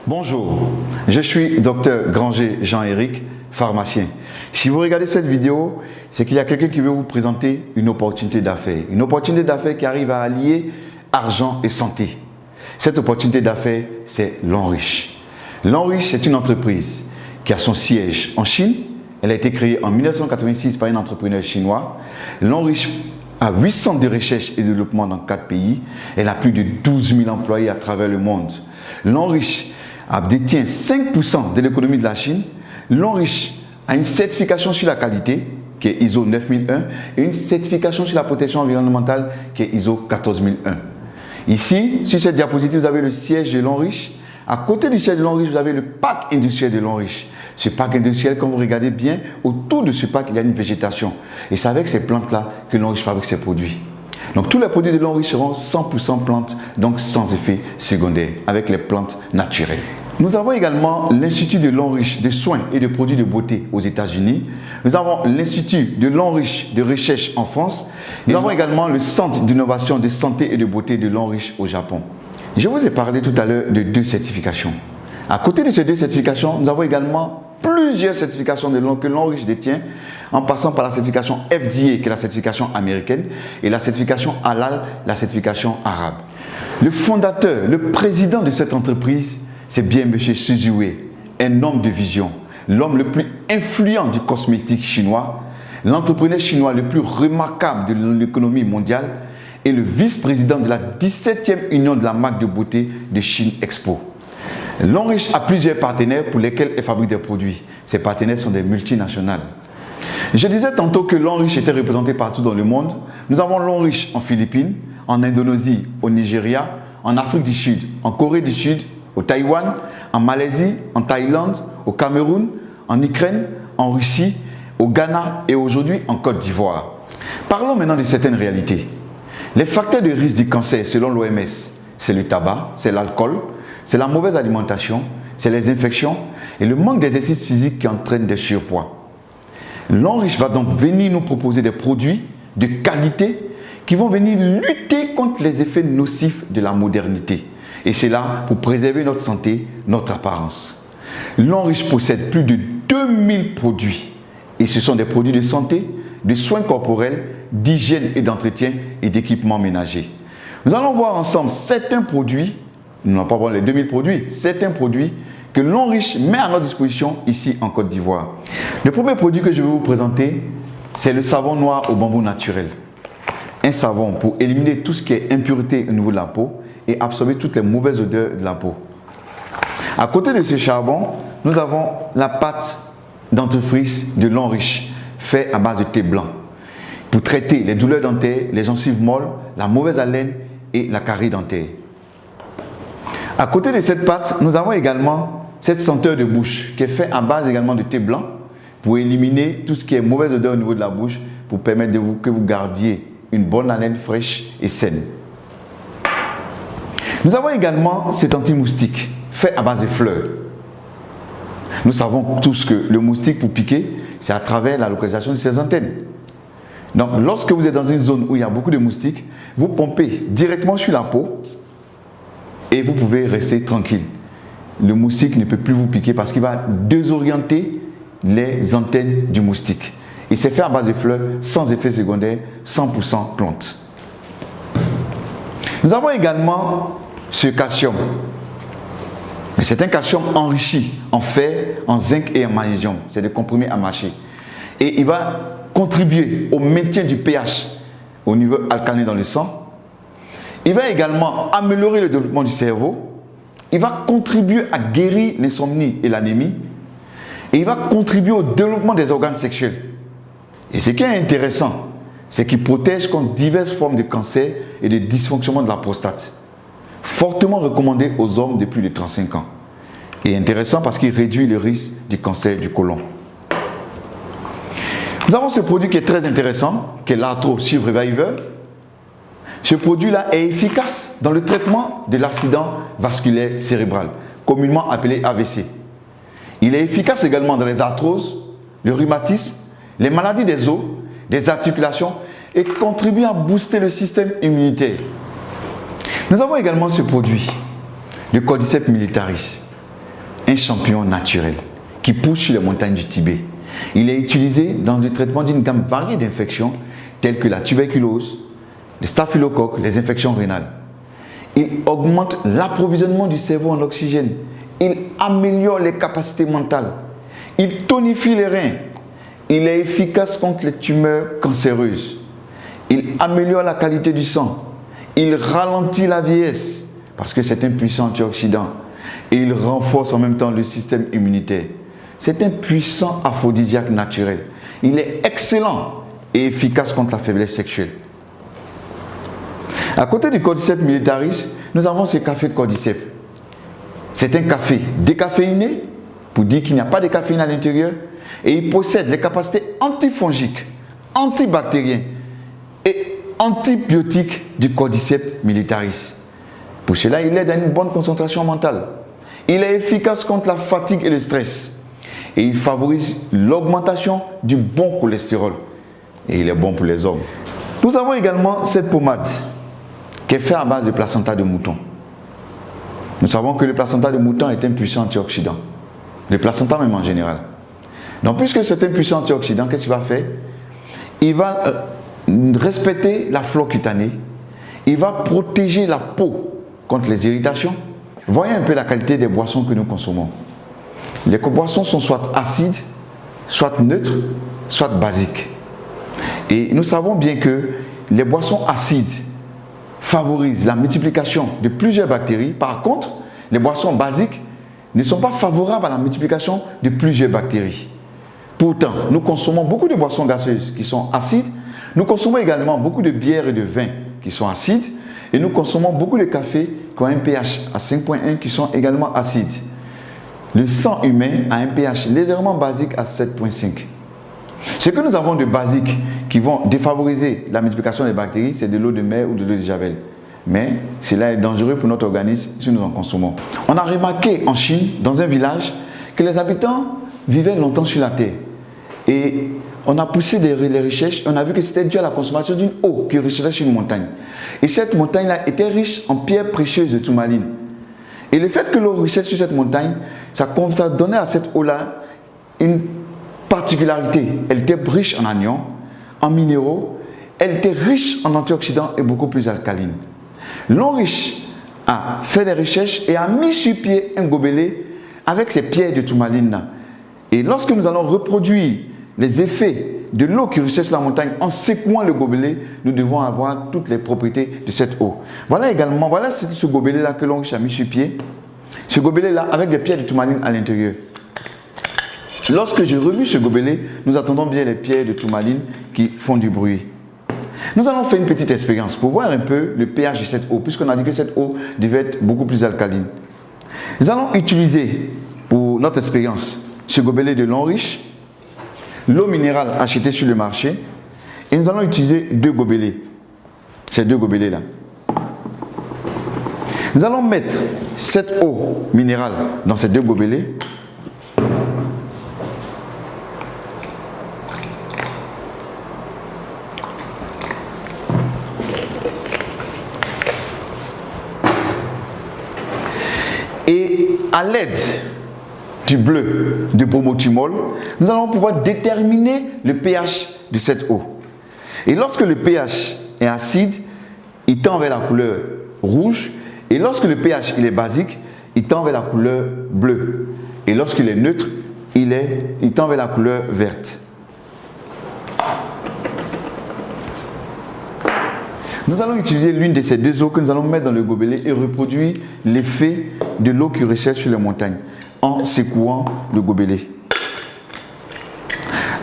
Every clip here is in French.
Bonjour, je suis Dr Granger Jean-Éric, pharmacien. Si vous regardez cette vidéo, c'est qu'il y a quelqu'un qui veut vous présenter une opportunité d'affaires. Une opportunité d'affaires qui arrive à allier argent et santé. Cette opportunité d'affaires, c'est Lonrich. Lonrich, c'est une entreprise qui a son siège en Chine. Elle a été créée en 1986 par un entrepreneur chinois. Lonrich a 8 centres de recherche et de développement dans 4 pays. Elle a plus de 12 000 employés à travers le monde. Lonrich détient 5% de l'économie de la Chine. Lonrich a une certification sur la qualité qui est ISO 9001 et une certification sur la protection environnementale qui est ISO 14001. Ici, sur cette diapositive, vous avez le siège de Lonrich. À côté du siège de Lonrich, vous avez le parc industriel de Lonrich. Ce parc industriel, quand vous regardez bien, autour de ce parc, il y a une végétation. Et c'est avec ces plantes-là que Lonrich fabrique ses produits. Donc tous les produits de Lonrich seront 100% plantes, donc sans effet secondaire, avec les plantes naturelles. Nous avons également l'Institut de Lonrich de soins et de produits de beauté aux États-Unis. Nous avons l'Institut de Lonrich de recherche en France. Nous avons également le Centre d'innovation de santé et de beauté de Lonrich au Japon. Je vous ai parlé tout à l'heure de 2 certifications. À côté de ces 2 certifications, nous avons également plusieurs certifications que Lonrich détient, en passant par la certification FDA, qui est la certification américaine, et la certification Halal, la certification arabe. Le fondateur, le président de cette entreprise, c'est bien M. Su Ziwei, un homme de vision, l'homme le plus influent du cosmétique chinois, l'entrepreneur chinois le plus remarquable de l'économie mondiale et le vice-président de la 17e union de la marque de beauté de Chine Expo. Lonrich a plusieurs partenaires pour lesquels elle fabrique des produits. Ces partenaires sont des multinationales. Je disais tantôt que Lonrich était représenté partout dans le monde. Nous avons Lonrich en Philippines, en Indonésie, au Nigeria, en Afrique du Sud, en Corée du Sud, au Taïwan, en Malaisie, en Thaïlande, au Cameroun, en Ukraine, en Russie, au Ghana et aujourd'hui en Côte d'Ivoire. Parlons maintenant de certaines réalités. Les facteurs de risque du cancer selon l'OMS, c'est le tabac, c'est l'alcool, c'est la mauvaise alimentation, c'est les infections et le manque d'exercice physique qui entraîne des surpoids. Lonrich va donc venir nous proposer des produits de qualité qui vont venir lutter contre les effets nocifs de la modernité. Et c'est là pour préserver notre santé, notre apparence. Lonrich possède plus de 2000 produits. Et ce sont des produits de santé, de soins corporels, d'hygiène et d'entretien et d'équipements ménagers. Nous allons voir ensemble certains produits, nous n'allons pas voir les 2000 produits, certains produits que Lonrich met à notre disposition ici en Côte d'Ivoire. Le premier produit que je vais vous présenter, c'est le savon noir au bambou naturel. Un savon pour éliminer tout ce qui est impureté au niveau de la peau et absorber toutes les mauvaises odeurs de la peau. À côté de ce charbon, nous avons la pâte dentifrice de Lonrich, faite à base de thé blanc, pour traiter les douleurs dentaires, les gencives molles, la mauvaise haleine et la carie dentaire. À côté de cette pâte, nous avons également cette senteur de bouche qui est faite à base également de thé blanc pour éliminer tout ce qui est mauvaise odeur au niveau de la bouche, pour permettre que vous gardiez une bonne haleine fraîche et saine. Nous avons également cet anti-moustique fait à base de fleurs. Nous savons tous que le moustique pour piquer, c'est à travers la localisation de ses antennes. Donc lorsque vous êtes dans une zone où il y a beaucoup de moustiques, vous pompez directement sur la peau et vous pouvez rester tranquille. Le moustique ne peut plus vous piquer parce qu'il va désorienter les antennes du moustique. Et c'est fait à base de fleurs, sans effet secondaire, 100% plantes. Nous avons également ce calcium. Mais c'est un calcium enrichi en fer, en zinc et en magnésium. C'est des comprimés à mâcher. Et il va contribuer au maintien du pH au niveau alcalin dans le sang. Il va également améliorer le développement du cerveau. Il va contribuer à guérir l'insomnie et l'anémie. Et il va contribuer au développement des organes sexuels. Et ce qui est intéressant, c'est qu'il protège contre diverses formes de cancer et de dysfonctionnement de la prostate. Fortement recommandé aux hommes de plus de 35 ans. Et intéressant parce qu'il réduit le risque du cancer du côlon. Nous avons ce produit qui est très intéressant, qui est l'Arthro Shield Reviver. Ce produit-là est efficace dans le traitement de l'accident vasculaire cérébral, communément appelé AVC. Il est efficace également dans les arthroses, le rhumatisme, les maladies des os, des articulations et contribue à booster le système immunitaire. Nous avons également ce produit, le Cordyceps militaris. un champignon naturel qui pousse sur les montagnes du Tibet. Il est utilisé dans le traitement d'une gamme variée d'infections telles que la tuberculose, les staphylocoques, les infections rénales. Il augmente l'approvisionnement du cerveau en oxygène. Il améliore les capacités mentales. Il tonifie les reins. Il est efficace contre les tumeurs cancéreuses. Il améliore la qualité du sang. Il ralentit la vieillesse parce que c'est un puissant antioxydant. Et il renforce en même temps le système immunitaire. C'est un puissant aphrodisiaque naturel. Il est excellent et efficace contre la faiblesse sexuelle. À côté du Cordyceps militaris, nous avons ce café Cordyceps. C'est un café décaféiné, pour dire qu'il n'y a pas de caféine à l'intérieur, et il possède les capacités antifongiques, antibactériennes et antibiotiques du Cordyceps militaris. Pour cela, il aide à une bonne concentration mentale. Il est efficace contre la fatigue et le stress. Et il favorise l'augmentation du bon cholestérol. Et il est bon pour les hommes. Nous avons également cette pommade qui est faite à base de placenta de mouton. Nous savons que le placenta de mouton est un puissant antioxydant. Le placenta même en général. Donc puisque c'est un puissant antioxydant, qu'est-ce qu'il va faire? Il va respecter la flore cutanée. Il va protéger la peau contre les irritations. Voyez un peu la qualité des boissons que nous consommons. Les boissons sont soit acides, soit neutres, soit basiques. Et nous savons bien que les boissons acides favorisent la multiplication de plusieurs bactéries. Par contre, les boissons basiques ne sont pas favorables à la multiplication de plusieurs bactéries. Pourtant, nous consommons beaucoup de boissons gazeuses qui sont acides. Nous consommons également beaucoup de bières et de vins qui sont acides. Et nous consommons beaucoup de cafés qui ont un pH à 5,1 qui sont également acides. Le sang humain a un pH légèrement basique à 7,5. Ce que nous avons de basique qui vont défavoriser la multiplication des bactéries, c'est de l'eau de mer ou de l'eau de javel. Mais cela est dangereux pour notre organisme si nous en consommons. On a remarqué en Chine, dans un village, que les habitants vivaient longtemps sur la terre. Et on a poussé les recherches, on a vu que c'était dû à la consommation d'une eau qui ruisselait sur une montagne. Et cette montagne-là était riche en pierres précieuses de tourmaline. Et le fait que l'eau ruisselle sur cette montagne, ça donnait à cette eau-là une particularité. Elle était riche en anions, en minéraux, elle était riche en antioxydants et beaucoup plus alcaline. L'homme riche a fait des recherches et a mis sur pied un gobelet avec ces pierres de tourmaline. Et lorsque nous allons reproduire les effets de l'eau qui ruisselle sur la montagne en secouant le gobelet, nous devons avoir toutes les propriétés de cette eau. Voilà également, voilà ce gobelet-là que l'homme riche a mis sur pied. Ce gobelet-là avec des pierres de tourmaline à l'intérieur. Lorsque je revis ce gobelet, nous attendons bien les pierres de tourmaline qui font du bruit. Nous allons faire une petite expérience pour voir un peu le pH de cette eau, puisqu'on a dit que cette eau devait être beaucoup plus alcaline. Nous allons utiliser pour notre expérience ce gobelet de l'eau riche, l'eau minérale achetée sur le marché, et nous allons utiliser deux gobelets, ces deux gobelets-là. Nous allons mettre cette eau minérale dans ces deux gobelets. Et à l'aide du bleu de bromothymol, nous allons pouvoir déterminer le pH de cette eau. Et lorsque le pH est acide, il tend vers la couleur rouge. Et lorsque le pH il est basique, il tend vers la couleur bleue. Et lorsqu'il est neutre, il tend vers la couleur verte. Nous allons utiliser l'une de ces deux eaux que nous allons mettre dans le gobelet et reproduire l'effet de l'eau qui ruisselle sur les montagnes en secouant le gobelet.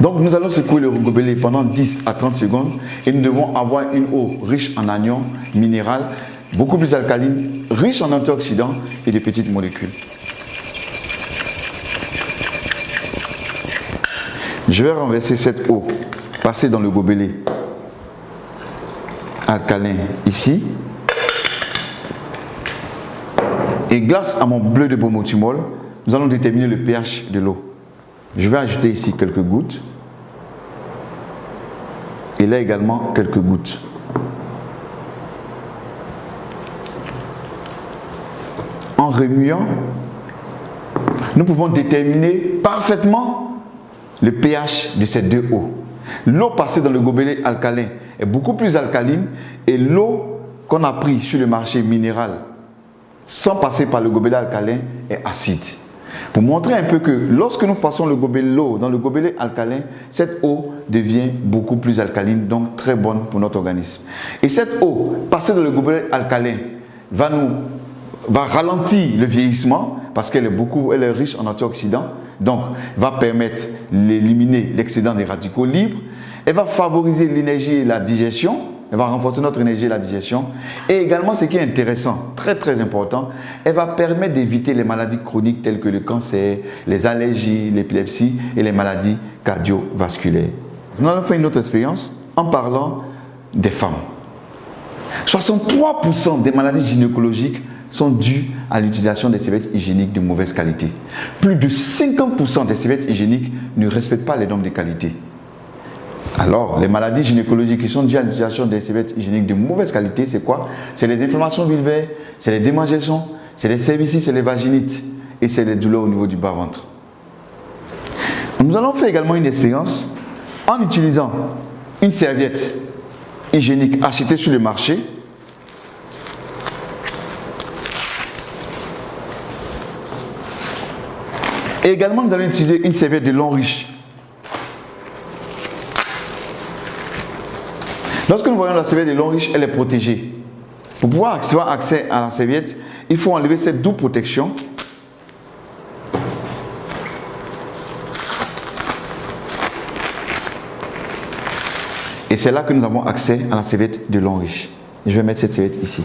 Donc nous allons secouer le gobelet pendant 10 à 30 secondes et nous devons avoir une eau riche en anions minérales, beaucoup plus alcaline, riche en antioxydants et de petites molécules. Je vais renverser cette eau, passer dans le gobelet alcalin ici. Et grâce à mon bleu de bromothymol, nous allons déterminer le pH de l'eau. Je vais ajouter ici quelques gouttes. Et là également quelques gouttes. En remuant, nous pouvons déterminer parfaitement le pH de ces deux eaux. L'eau passée dans le gobelet alcalin est beaucoup plus alcaline et l'eau qu'on a pris sur le marché minéral sans passer par le gobelet alcalin est acide. Pour montrer un peu que lorsque nous passons l'eau dans le gobelet alcalin, cette eau devient beaucoup plus alcaline, donc très bonne pour notre organisme. Et cette eau passée dans le gobelet alcalin va ralentir le vieillissement parce qu'elle est riche en antioxydants, donc va permettre d'éliminer l'excédent des radicaux libres. Elle va favoriser l'énergie et la digestion. Elle va renforcer notre énergie et la digestion. Et également, ce qui est intéressant, très très important, elle va permettre d'éviter les maladies chroniques telles que le cancer, les allergies, l'épilepsie et les maladies cardiovasculaires. Nous allons faire une autre expérience en parlant des femmes. 63% des maladies gynécologiques sont dues à l'utilisation des serviettes hygiéniques de mauvaise qualité. Plus de 50% des serviettes hygiéniques ne respectent pas les normes de qualité. Alors, les maladies gynécologiques qui sont dues à l'utilisation des serviettes hygiéniques de mauvaise qualité, c'est quoi? C'est les inflammations vulvaires, c'est les démangeaisons, c'est les cervicites, c'est les vaginites et c'est les douleurs au niveau du bas-ventre. Nous allons faire également une expérience en utilisant une serviette hygiénique achetée sur le marché. Et également, nous allons utiliser une serviette de long riche. Lorsque nous voyons la serviette de long riche, elle est protégée. Pour pouvoir avoir accès à la serviette, il faut enlever cette double protection. Et c'est là que nous avons accès à la serviette de long riche. Je vais mettre cette serviette ici.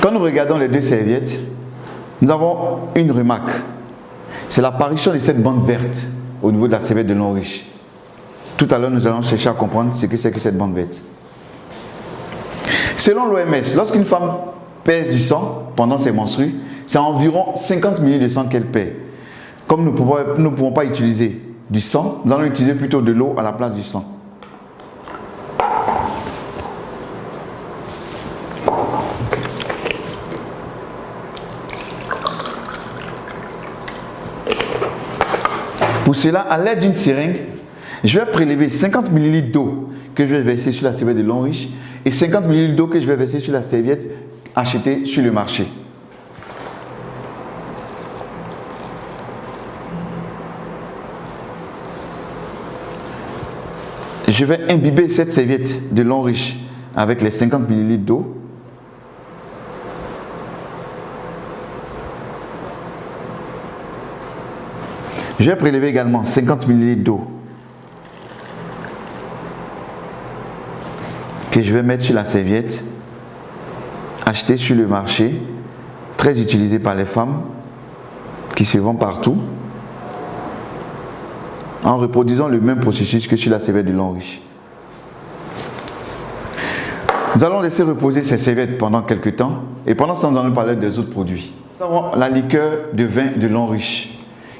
Quand nous regardons les deux serviettes, nous avons une remarque. C'est l'apparition de cette bande verte au niveau de la serviette de long riche. Tout à l'heure, nous allons chercher à comprendre ce que c'est que cette bande verte. Selon l'OMS, lorsqu'une femme perd du sang pendant ses menstrues, c'est environ 50 ml de sang qu'elle perd. Comme nous ne pouvons pas utiliser du sang, nous allons utiliser plutôt de l'eau à la place du sang. Pour cela, à l'aide d'une seringue, je vais prélever 50 ml d'eau que je vais verser sur la serviette de long riche et 50 ml d'eau que je vais verser sur la serviette achetée sur le marché. Je vais imbiber cette serviette de long riche avec les 50 ml d'eau. Je vais prélever également 50 ml d'eau que je vais mettre sur la serviette achetée sur le marché, très utilisée par les femmes qui se vend partout, en reproduisant le même processus que sur la serviette de long riche. Nous allons laisser reposer ces serviettes pendant quelques temps et pendant ce temps, nous allons parler des autres produits. Nous avons la liqueur de vin de long riche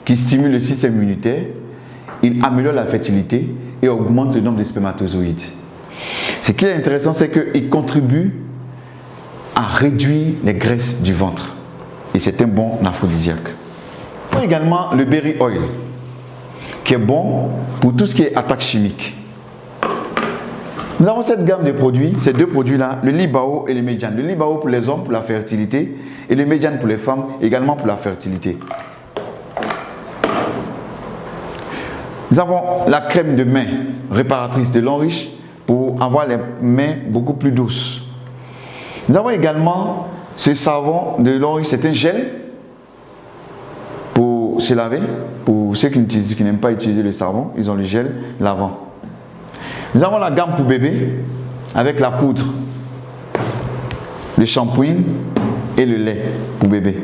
qui stimule le système immunitaire, il améliore la fertilité et augmente le nombre de spermatozoïdes. Ce qui est intéressant, c'est qu'il contribue à réduire les graisses du ventre et c'est un bon aphrodisiaque. Il y a également le berry oil qui est bon pour tout ce qui est attaque chimique. Nous avons cette gamme de produits, ces deux produits-là, le Libao et le Mediane. Le Libao pour les hommes pour la fertilité et le Mediane pour les femmes également pour la fertilité. Nous avons la crème de main réparatrice de long riche pour avoir les mains beaucoup plus douces. Nous avons également ce savon de long riche, c'est un gel pour se laver. Pour ceux qui n'aiment pas utiliser le savon, ils ont le gel lavant. Nous avons la gamme pour bébé avec la poudre, le shampoing et le lait pour bébé.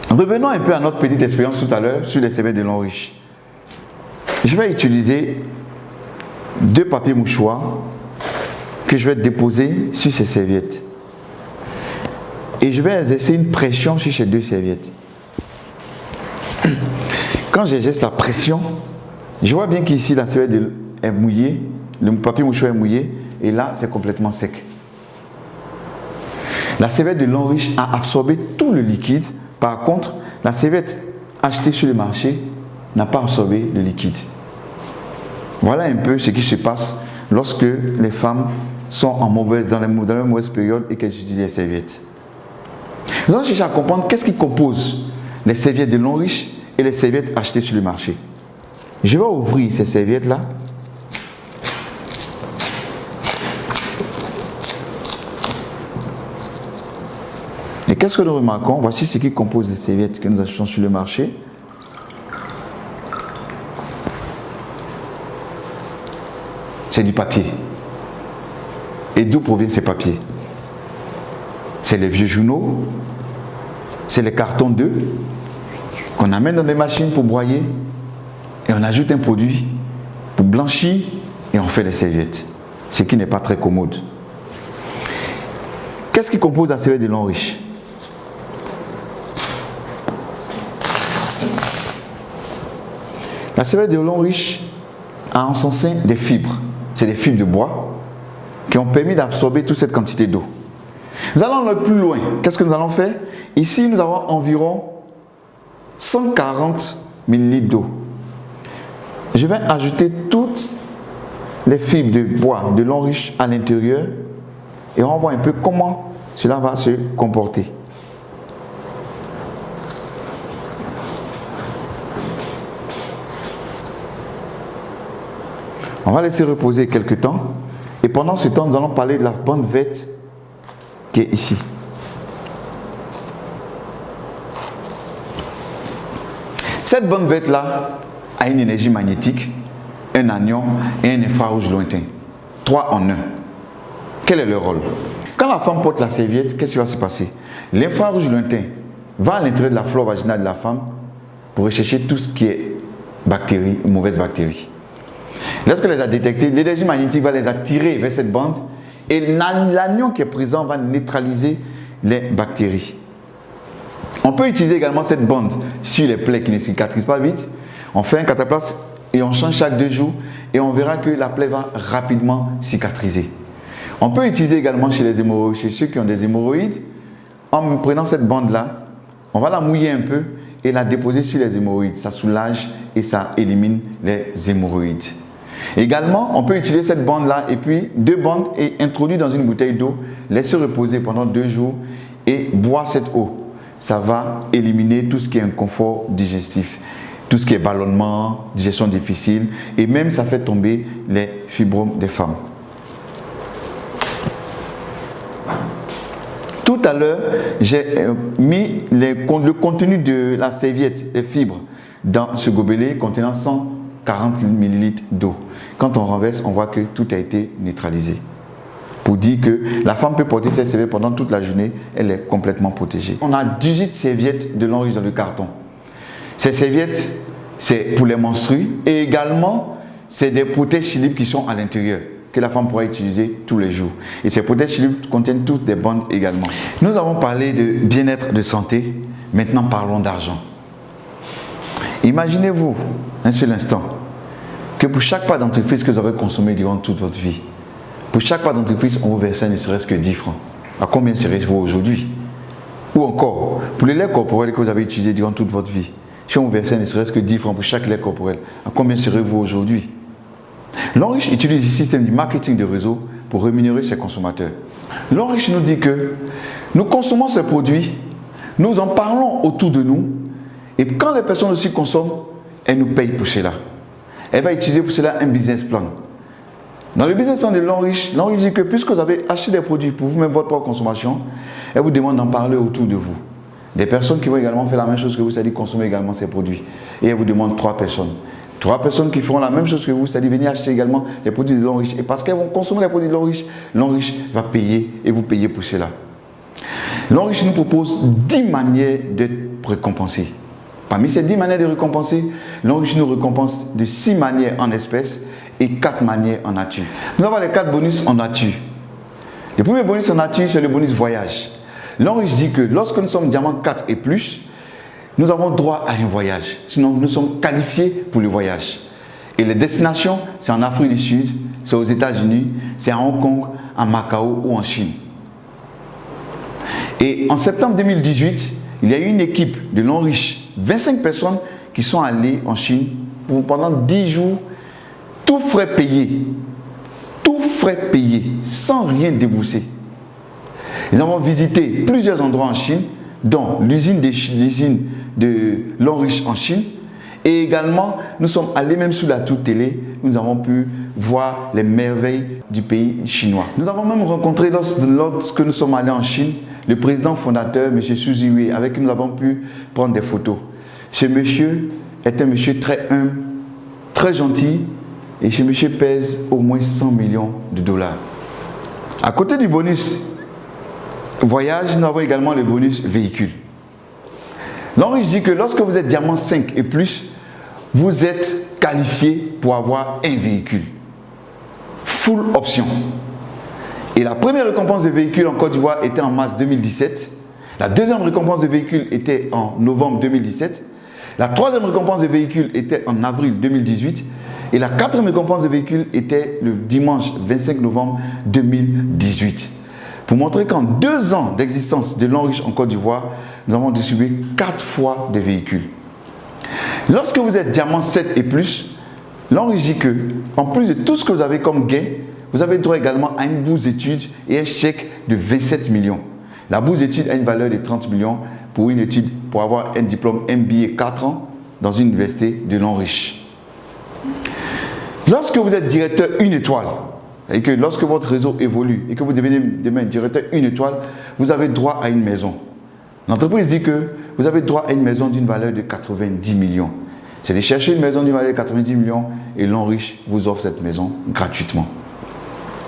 Revenons un peu à notre petite expérience tout à l'heure sur les serviettes de long riche. Je vais utiliser deux papiers mouchoirs que je vais déposer sur ces serviettes. Et je vais exercer une pression sur ces deux serviettes. Quand j'exerce la pression, je vois bien qu'ici la serviette est mouillée, le papier mouchoir est mouillé et là c'est complètement sec. La serviette de Longrich a absorbé tout le liquide. Par contre, la serviette achetée sur le marché n'a pas absorbé le liquide. Voilà un peu ce qui se passe lorsque les femmes sont dans la mauvaise période et qu'elles utilisent les serviettes. Nous allons chercher à comprendre qu'est-ce qui compose les serviettes de Longrich et les serviettes achetées sur le marché. Je vais ouvrir ces serviettes-là. Et qu'est-ce que nous remarquons? Voici ce qui compose les serviettes que nous achetons sur le marché. C'est du papier. Et d'où proviennent ces papiers? C'est les vieux journaux, c'est les cartons d'œufs qu'on amène dans des machines pour broyer et on ajoute un produit pour blanchir et on fait des serviettes, ce qui n'est pas très commode. Qu'est-ce qui compose la serviette de Longrich? La serviette de Longrich a en son sein des fibres. C'est des fibres de bois qui ont permis d'absorber toute cette quantité d'eau. Nous allons aller plus loin. Qu'est-ce que nous allons faire? Ici, nous avons environ 140 ml d'eau. Je vais ajouter toutes les fibres de bois de Longrich à l'intérieur et on va voir un peu comment cela va se comporter. On va laisser reposer quelques temps et pendant ce temps, nous allons parler de la bande verte qui est ici. Cette bande verte là a une énergie magnétique, un anion et un infrarouge lointain. 3 en 1. Quel est le rôle? Quand la femme porte la serviette, qu'est-ce qui va se passer? L'infrarouge lointain va à l'intérieur de la flore vaginale de la femme pour rechercher tout ce qui est bactéries, mauvaises bactéries. Lorsqu'elle les a détectées, l'énergie magnétique va les attirer vers cette bande et l'anion qui est présent va neutraliser les bactéries. On peut utiliser également cette bande sur les plaies qui ne cicatrisent pas vite. On fait un cataplasme et on change chaque 2 jours et on verra que la plaie va rapidement cicatriser. On peut utiliser également chez les hémorroïdes, chez ceux qui ont des hémorroïdes. En prenant cette bande-là, on va la mouiller un peu et la déposer sur les hémorroïdes. Ça soulage et ça élimine les hémorroïdes. Également, on peut utiliser cette bande-là et puis 2 bandes et introduire dans une bouteille d'eau, laisser reposer pendant 2 jours et boire cette eau. Ça va éliminer tout ce qui est inconfort digestif, tout ce qui est ballonnement, digestion difficile et même ça fait tomber les fibromes des femmes. Tout à l'heure, j'ai mis le contenu de la serviette, les fibres, dans ce gobelet contenant 140 ml d'eau. Quand on renverse, on voit que tout a été neutralisé. Pour dire que la femme peut porter cette serviette pendant toute la journée, elle est complètement protégée. On a 18 serviettes de Longrich dans le carton. Ces serviettes, c'est pour les menstrues et également, c'est des protège-slip qui sont à l'intérieur, que la femme pourra utiliser tous les jours. Et ces protège-slip contiennent toutes des bandes également. Nous avons parlé de bien-être, de santé. Maintenant, parlons d'argent. Imaginez-vous un seul instant que pour chaque pas d'entreprise que vous avez consommé durant toute votre vie, pour chaque pas d'entreprise, on vous versait ne serait-ce que 10 francs. À combien serait-vous aujourd'hui? Ou encore, pour les laits corporels que vous avez utilisés durant toute votre vie, si on vous versait ne serait-ce que 10 francs pour chaque lait corporel, à combien serez-vous aujourd'hui? Longrich utilise le système du marketing de réseau pour rémunérer ses consommateurs. Longrich nous dit que nous consommons ces produits, nous en parlons autour de nous, et quand les personnes aussi consomment, elles nous payent pour cela. Elle va utiliser pour cela un business plan. Dans le business plan de Longrich, Longrich dit que puisque vous avez acheté des produits pour vous-même votre propre consommation, elle vous demande d'en parler autour de vous. Des personnes qui vont également faire la même chose que vous, c'est-à-dire consommer également ces produits. Et elle vous demande 3 personnes. 3 personnes qui feront la même chose que vous, c'est-à-dire venir acheter également les produits de Longrich. Et parce qu'elles vont consommer les produits de Longrich, Longrich va payer et vous payer pour cela. Longrich nous propose 10 manières d'être récompensé. Parmi ces 10 manières de récompenser, Longrich nous récompense de 6 manières en espèces et 4 manières en nature. Nous avons les 4 bonus en nature. Le premier bonus en nature, c'est le bonus voyage. Longrich dit que lorsque nous sommes diamant 4 et plus, nous avons droit à un voyage. Sinon, nous sommes qualifiés pour le voyage. Et les destinations, c'est en Afrique du Sud, c'est aux États-Unis, c'est à Hong Kong, à Macao ou en Chine. Et en septembre 2018, il y a eu une équipe de l'Enriche, 25 personnes qui sont allées en Chine pendant 10 jours, tout frais payés, sans rien débourser. Nous avons visité plusieurs endroits en Chine, dont l'usine de l'Enriche en Chine. Et également, nous sommes allés même sur la tour télé, nous avons pu voir les merveilles du pays chinois. Nous avons même rencontré, lorsque nous sommes allés en Chine, le président fondateur, M. Xu Ziwei, avec qui nous avons pu prendre des photos. Ce monsieur est un monsieur très humble, très gentil, et ce monsieur pèse au moins 100 millions de dollars. À côté du bonus voyage, nous avons également le bonus véhicule. L'Enriche dit que lorsque vous êtes diamant 5 et plus, vous êtes qualifié pour avoir un véhicule. Full option. Et la première récompense de véhicule en Côte d'Ivoire était en mars 2017. La deuxième récompense de véhicule était en novembre 2017. La troisième récompense de véhicule était en avril 2018. Et la quatrième récompense de véhicule était le dimanche 25 novembre 2018. Pour montrer qu'en 2 ans d'existence de l'Enriche en Côte d'Ivoire, nous avons distribué 4 fois des véhicules. Lorsque vous êtes diamant 7 et plus, l'Enriche dit que, en plus de tout ce que vous avez comme gain, vous avez droit également à une bourse d'études et un chèque de 27 millions. La bourse d'études a une valeur de 30 millions pour une étude, pour avoir un diplôme MBA 4 ans dans une université de l'Enriche. Lorsque vous êtes directeur 1 étoile, et que lorsque votre réseau évolue et que vous devenez demain directeur 1 étoile, vous avez droit à une maison. L'entreprise dit que vous avez droit à une maison d'une valeur de 90 millions. C'est de chercher une maison d'une valeur de 90 millions et l'Enriche vous offre cette maison gratuitement.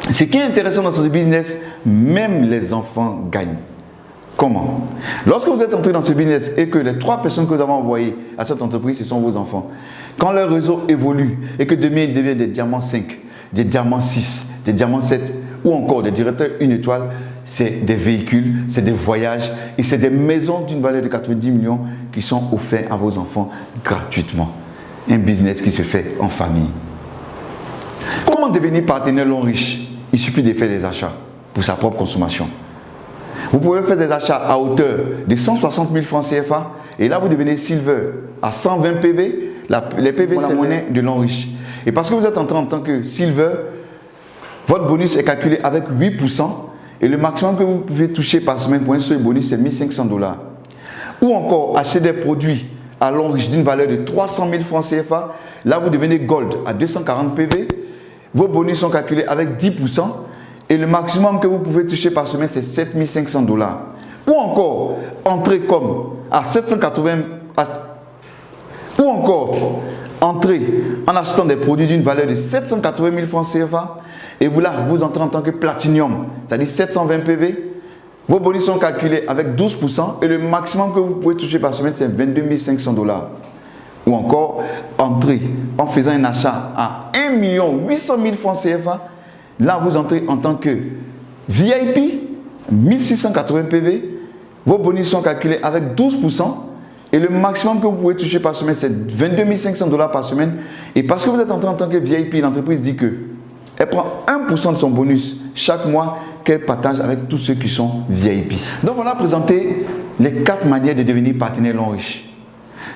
Ce qui est intéressant dans ce business, même les enfants gagnent. Comment? Lorsque vous êtes entré dans ce business et que les 3 personnes que vous avez envoyées à cette entreprise, ce sont vos enfants, quand leur réseau évolue et que demain ils deviennent des diamants 5, des diamants 6, des diamants 7 ou encore des directeurs 1 étoile, c'est des véhicules, c'est des voyages et c'est des maisons d'une valeur de 90 millions qui sont offerts à vos enfants gratuitement. Un business qui se fait en famille. Comment devenir partenaire l'Enriche? Il suffit de faire des achats pour sa propre consommation. Vous pouvez faire des achats à hauteur de 160 000 francs CFA et là vous devenez Silver à 120 PV. Les PV c'est la monnaie de l'Enriche. Et parce que vous êtes entré en tant que Silver, votre bonus est calculé avec 8% et le maximum que vous pouvez toucher par semaine pour un seul bonus c'est 1 500 $. Ou encore acheter des produits à l'Enriche d'une valeur de 300 000 francs CFA. Là vous devenez Gold à 240 PV. Vos bonus sont calculés avec 10% et le maximum que vous pouvez toucher par semaine c'est 7 500 $. Ou encore entrer comme à 780 ou encore entrer en achetant des produits d'une valeur de 780 000 francs CFA et vous là vous entrez en tant que Platinum, c'est-à-dire 720 PV. Vos bonus sont calculés avec 12% et le maximum que vous pouvez toucher par semaine c'est 22 500 $. Ou encore entrer en faisant un achat à 1 800 000 francs CFA. Là vous entrez en tant que VIP, 1680 PV. Vos bonus sont calculés avec 12%. Et le maximum que vous pouvez toucher par semaine, c'est 22 500 $ par semaine. Et parce que vous êtes entré en tant que VIP, l'entreprise dit qu'elle prend 1% de son bonus chaque mois qu'elle partage avec tous ceux qui sont VIP. Donc voilà présenté les 4 manières de devenir partenaire l'Enriche.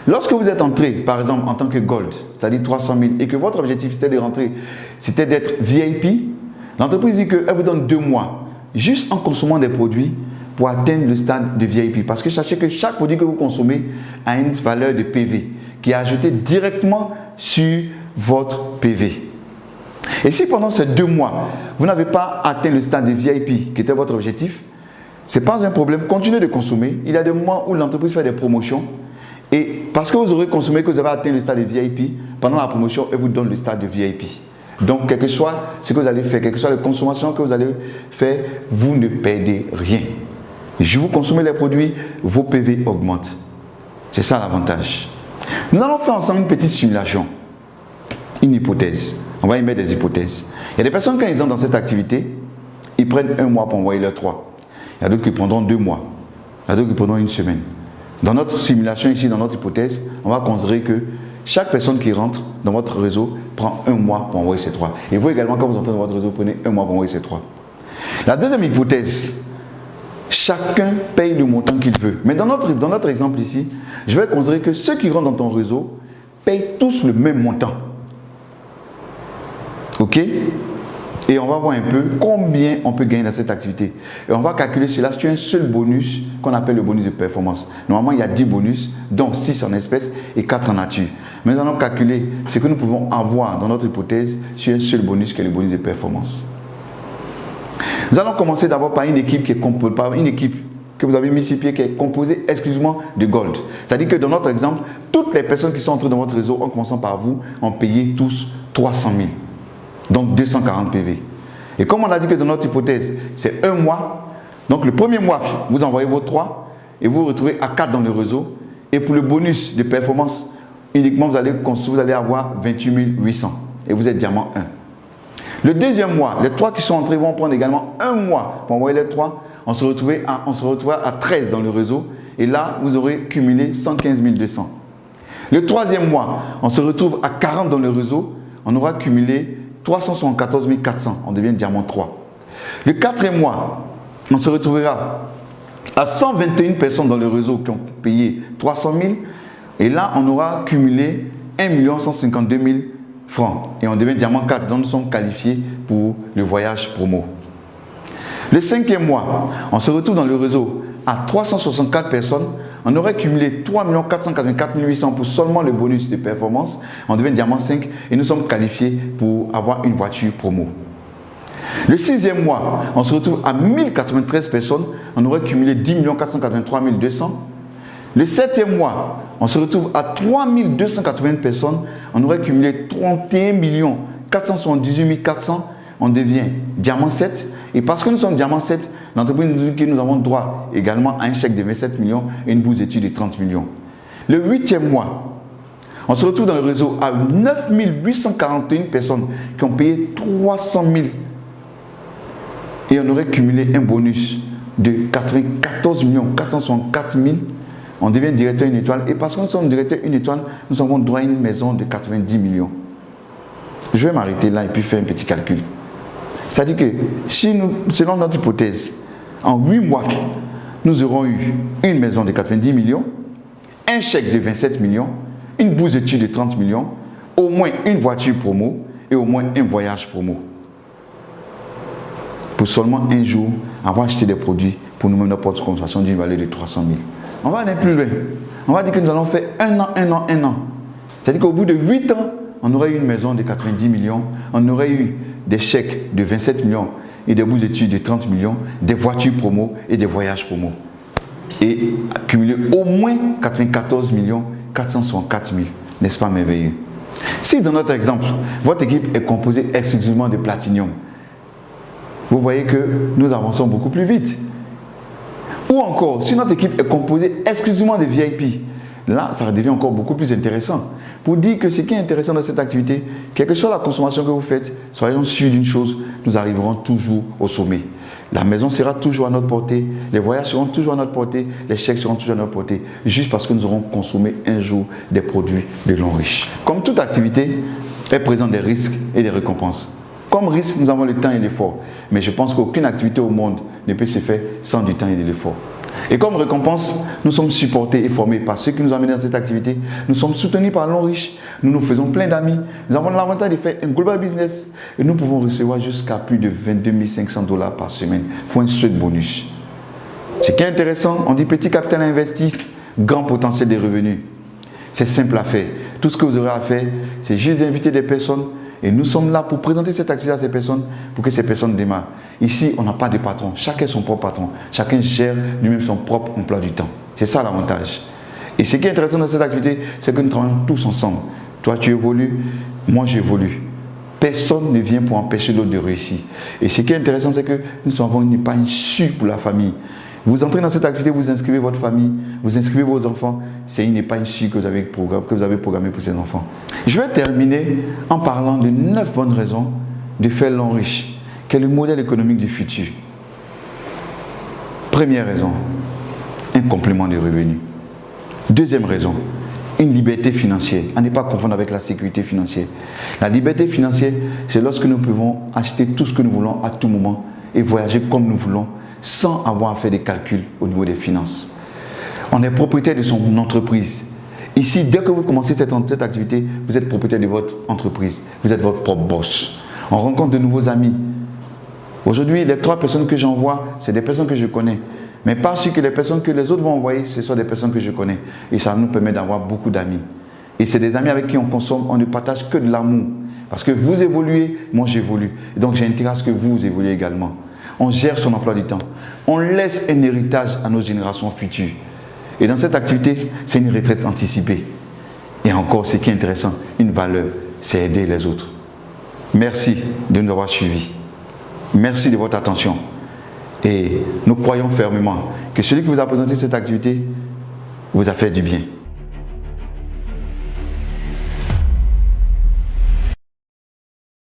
Lorsque vous êtes entré, par exemple, en tant que Gold, c'est-à-dire 300 000, et que votre objectif c'était de rentrer, c'était d'être VIP, l'entreprise dit qu'elle vous donne 2 mois, juste en consommant des produits, pour atteindre le stade de VIP. Parce que sachez que chaque produit que vous consommez a une valeur de PV qui est ajoutée directement sur votre PV. Et si pendant ces 2 mois, vous n'avez pas atteint le stade de VIP qui était votre objectif, ce n'est pas un problème, continuez de consommer. Il y a des mois où l'entreprise fait des promotions et parce que vous aurez consommé, que vous avez atteint le stade de VIP, pendant la promotion, elle vous donne le stade de VIP. Donc, quel que soit ce que vous allez faire, quelle que soit la consommation que vous allez faire, vous ne perdez rien. Si vous consommez les produits, vos PV augmentent. C'est ça l'avantage. Nous allons faire ensemble une petite simulation. Une hypothèse. On va y mettre des hypothèses. Il y a des personnes, quand ils sont dans cette activité, ils prennent 1 mois pour envoyer leurs 3. Il y a d'autres qui prendront 2 mois. Il y a d'autres qui prendront 1 semaine. Dans notre simulation ici, dans notre hypothèse, on va considérer que chaque personne qui rentre dans votre réseau prend 1 mois pour envoyer ses 3. Et vous également, quand vous entrez dans votre réseau, prenez 1 mois pour envoyer ses 3. La deuxième hypothèse, chacun paye le montant qu'il veut. Mais dans notre exemple ici, je vais considérer que ceux qui rentrent dans ton réseau payent tous le même montant. Ok? Et on va voir un peu combien on peut gagner dans cette activité. Et on va calculer cela sur un seul bonus qu'on appelle le bonus de performance. Normalement, il y a 10 bonus, dont 6 en espèces et 4 en nature. Mais nous allons calculer ce que nous pouvons avoir dans notre hypothèse sur un seul bonus qui est le bonus de performance. Nous allons commencer d'abord par une équipe qui est composée, par une équipe que vous avez mis sur pied qui est composée exclusivement de gold. C'est-à-dire que dans notre exemple, toutes les personnes qui sont entrées dans votre réseau, en commençant par vous, ont payé tous 300 000. Donc 240 PV. Et comme on a dit que dans notre hypothèse, c'est un mois, donc le premier mois, vous envoyez vos 3 et vous vous retrouvez à 4 dans le réseau. Et pour le bonus de performance, uniquement vous allez avoir 28 800 et vous êtes diamant 1. Le deuxième mois, les 3 qui sont entrés vont prendre également un mois pour envoyer les 3. On se retrouve à 13 dans le réseau et là, vous aurez cumulé 115 200. Le troisième mois, on se retrouve à 40 dans le réseau, on aura cumulé 374 400, on devient diamant 3. Le quatrième mois, on se retrouvera à 121 personnes dans le réseau qui ont payé 300 000 et là, on aura cumulé 1 152 000 francs et on devient diamant 4, donc nous sommes qualifiés pour le voyage promo. Le cinquième mois, on se retrouve dans le réseau à 364 personnes. On aurait cumulé 3 484 800 pour seulement le bonus de performance. On devient diamant 5 et nous sommes qualifiés pour avoir une voiture promo. Le sixième mois, on se retrouve à 1093 personnes. On aurait cumulé 10 483 200. Le septième mois, on se retrouve à 3280 personnes. On aurait cumulé 31 478 400. On devient diamant 7. Et parce que nous sommes diamant 7, l'entreprise nous dit que nous avons droit également à un chèque de 27 millions et une bourse d'études de 30 millions. Le huitième mois, on se retrouve dans le réseau à 9 841 personnes qui ont payé 300 000 et on aurait cumulé un bonus de 94 464 000. On devient directeur une étoile et parce que nous sommes directeur une étoile, nous avons droit à une maison de 90 millions. Je vais m'arrêter là et puis faire un petit calcul. C'est-à-dire que si nous, selon notre hypothèse, en 8 mois, nous aurons eu une maison de 90 millions, un chèque de 27 millions, une bourse d'études de 30 millions, au moins une voiture promo et au moins un voyage promo. Pour seulement un jour, avoir acheté des produits pour nous-mêmes notre porte de consommation d'une valeur de 300 000. On va aller plus loin. On va dire que nous allons faire un an. C'est-à-dire qu'au bout de 8 ans, on aurait eu une maison de 90 millions, on aurait eu des chèques de 27 millions et des bourses d'études de 30 millions, des voitures promo et des voyages promo. Et accumuler au moins 94 464 000. N'est-ce pas merveilleux? Si dans notre exemple, votre équipe est composée exclusivement de platinium, vous voyez que nous avançons beaucoup plus vite. Ou encore, si notre équipe est composée exclusivement de VIP, là, ça devient encore beaucoup plus intéressant. Pour dire que ce qui est intéressant dans cette activité, quelle que soit la consommation que vous faites, soyons sûrs d'une chose, nous arriverons toujours au sommet. La maison sera toujours à notre portée, les voyages seront toujours à notre portée, les chèques seront toujours à notre portée, juste parce que nous aurons consommé un jour des produits de l'homme riche. Comme toute activité, elle présente des risques et des récompenses. Comme risque, nous avons le temps et l'effort. Mais je pense qu'aucune activité au monde ne peut se faire sans du temps et de l'effort. Et comme récompense, nous sommes supportés et formés par ceux qui nous ont amenés dans cette activité. Nous sommes soutenus par l'homme riche. Nous nous faisons plein d'amis. Nous avons l'avantage de faire un global business. Et nous pouvons recevoir jusqu'à plus de 22 500 $ par semaine pour un seul bonus. Ce qui est intéressant, on dit petit capital investi, grand potentiel de revenus. C'est simple à faire. Tout ce que vous aurez à faire, c'est juste inviter des personnes. Et nous sommes là pour présenter cette activité à ces personnes, pour que ces personnes démarrent. Ici, on n'a pas de patron. Chacun son propre patron. Chacun gère lui-même son propre emploi du temps. C'est ça l'avantage. Et ce qui est intéressant dans cette activité, c'est que nous travaillons tous ensemble. Toi, tu évolues, moi, j'évolue. Personne ne vient pour empêcher l'autre de réussir. Et ce qui est intéressant, c'est que nous avons une épargne sûre pour la famille. Vous entrez dans cette activité, vous inscrivez votre famille, vous inscrivez vos enfants. C'est une épargne sûre que vous avez programmée pour ces enfants. Je vais terminer en parlant de 9 bonnes raisons de faire l'homme riche, qui est le modèle économique du futur. Première raison, un complément de revenus. Deuxième raison, une liberté financière. À ne pas confondre avec la sécurité financière. La liberté financière, c'est lorsque nous pouvons acheter tout ce que nous voulons à tout moment et voyager comme nous voulons, sans avoir à faire des calculs au niveau des finances. On est propriétaire de son entreprise. Ici, dès que vous commencez cette activité, vous êtes propriétaire de votre entreprise. Vous êtes votre propre boss. On rencontre de nouveaux amis. Aujourd'hui, les 3 personnes que j'envoie, c'est des personnes que je connais. Mais parce que les personnes que les autres vont envoyer, ce sont des personnes que je connais. Et ça nous permet d'avoir beaucoup d'amis. Et c'est des amis avec qui on consomme, on ne partage que de l'amour. Parce que vous évoluez, moi j'évolue. Et donc j'ai intérêt à ce que vous évoluez également. On gère son emploi du temps. On laisse un héritage à nos générations futures. Et dans cette activité, c'est une retraite anticipée. Et encore, ce qui est intéressant, une valeur, c'est aider les autres. Merci de nous avoir suivis. Merci de votre attention. Et nous croyons fermement que celui qui vous a présenté cette activité vous a fait du bien.